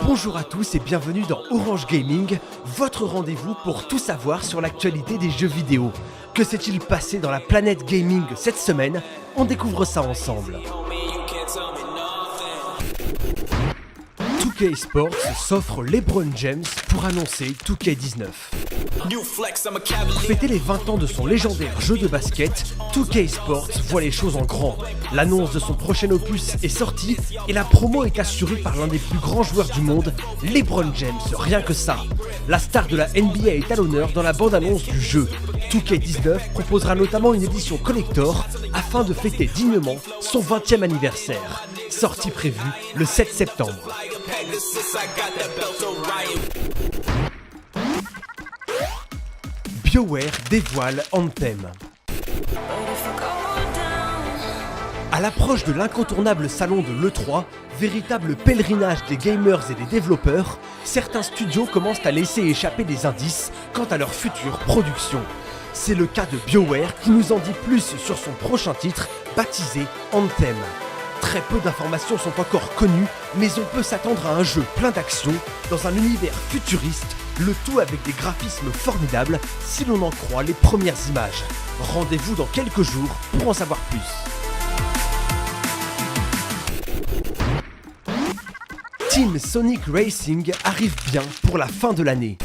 Bonjour à tous et bienvenue dans Orange Gaming, votre rendez-vous pour tout savoir sur l'actualité des jeux vidéo. Que s'est-il passé dans la planète gaming cette semaine? On découvre ça ensemble. 2K Sports s'offre LeBron James pour annoncer 2K19. Pour fêter les 20 ans de son légendaire jeu de basket, 2K Sports voit les choses en grand. L'annonce de son prochain opus est sortie et la promo est assurée par l'un des plus grands joueurs du monde, LeBron James, rien que ça. La star de la NBA est à l'honneur dans la bande-annonce du jeu. 2K19 proposera notamment une édition collector afin de fêter dignement son 20e anniversaire. Sortie prévue le 7 septembre. BioWare dévoile Anthem. À l'approche de l'incontournable salon de l'E3, véritable pèlerinage des gamers et des développeurs, certains studios commencent à laisser échapper des indices quant à leur future production. C'est le cas de BioWare qui nous en dit plus sur son prochain titre, baptisé Anthem. Très peu d'informations sont encore connues, mais on peut s'attendre à un jeu plein d'action, dans un univers futuriste, le tout avec des graphismes formidables, si l'on en croit les premières images. Rendez-vous dans quelques jours pour en savoir plus. Team Sonic Racing arrive bien pour la fin de l'année.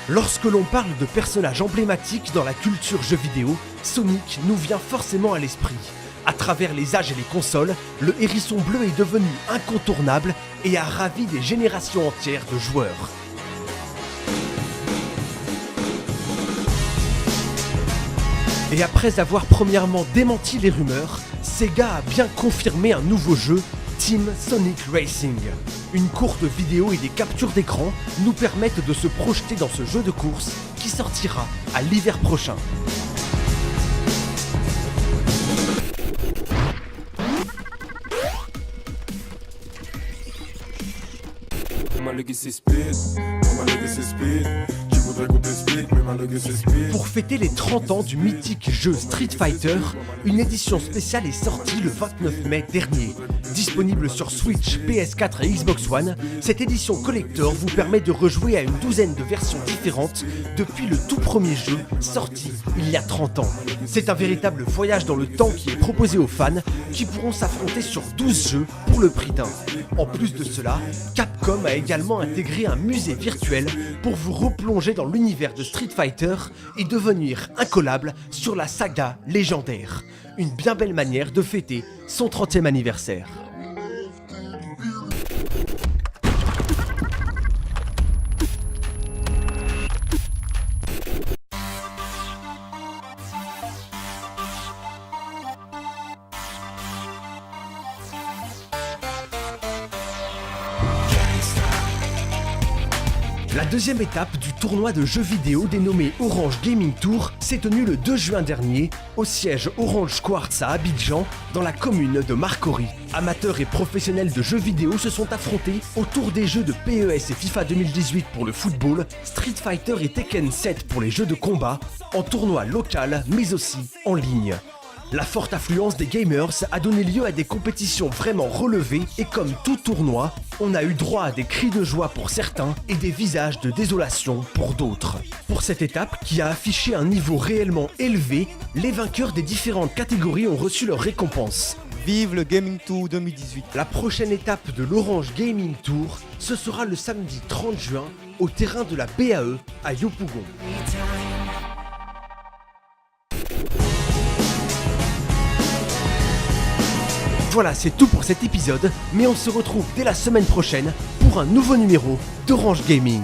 Lorsque l'on parle de personnages emblématiques dans la culture jeux vidéo, Sonic nous vient forcément à l'esprit. À travers les âges et les consoles, le hérisson bleu est devenu incontournable et a ravi des générations entières de joueurs. Et après avoir premièrement démenti les rumeurs, Sega a bien confirmé un nouveau jeu, Team Sonic Racing. Une courte vidéo et des captures d'écran nous permettent de se projeter dans ce jeu de course qui sortira à l'hiver prochain. Pour fêter les 30 ans du mythique jeu Street Fighter, une édition spéciale est sortie le 29 mai dernier. Disponible sur Switch, PS4 et Xbox One, cette édition collector vous permet de rejouer à une douzaine de versions différentes depuis le tout premier jeu sorti il y a 30 ans. C'est un véritable voyage dans le temps qui est proposé aux fans qui pourront s'affronter sur 12 jeux pour le prix d'un. En plus de cela, Capcom a également intégré un musée virtuel pour vous replonger dans l'univers de Street Fighter et devenir incollable sur la saga légendaire. Une bien belle manière de fêter son 30e anniversaire. La deuxième étape du tournoi de jeux vidéo dénommé Orange Gaming Tour s'est tenue le 2 juin dernier au siège Orange Quartz à Abidjan, dans la commune de Marcory. Amateurs et professionnels de jeux vidéo se sont affrontés autour des jeux de PES et FIFA 2018 pour le football, Street Fighter et Tekken 7 pour les jeux de combat, en tournoi local mais aussi en ligne. La forte affluence des gamers a donné lieu à des compétitions vraiment relevées et comme tout tournoi, on a eu droit à des cris de joie pour certains et des visages de désolation pour d'autres. Pour cette étape, qui a affiché un niveau réellement élevé, les vainqueurs des différentes catégories ont reçu leur récompense. Vive le Gaming Tour 2018. La prochaine étape de l'Orange Gaming Tour, ce sera le samedi 30 juin au terrain de la BAE à Yopougon. Voilà, c'est tout pour cet épisode, mais on se retrouve dès la semaine prochaine pour un nouveau numéro d'Orange Gaming.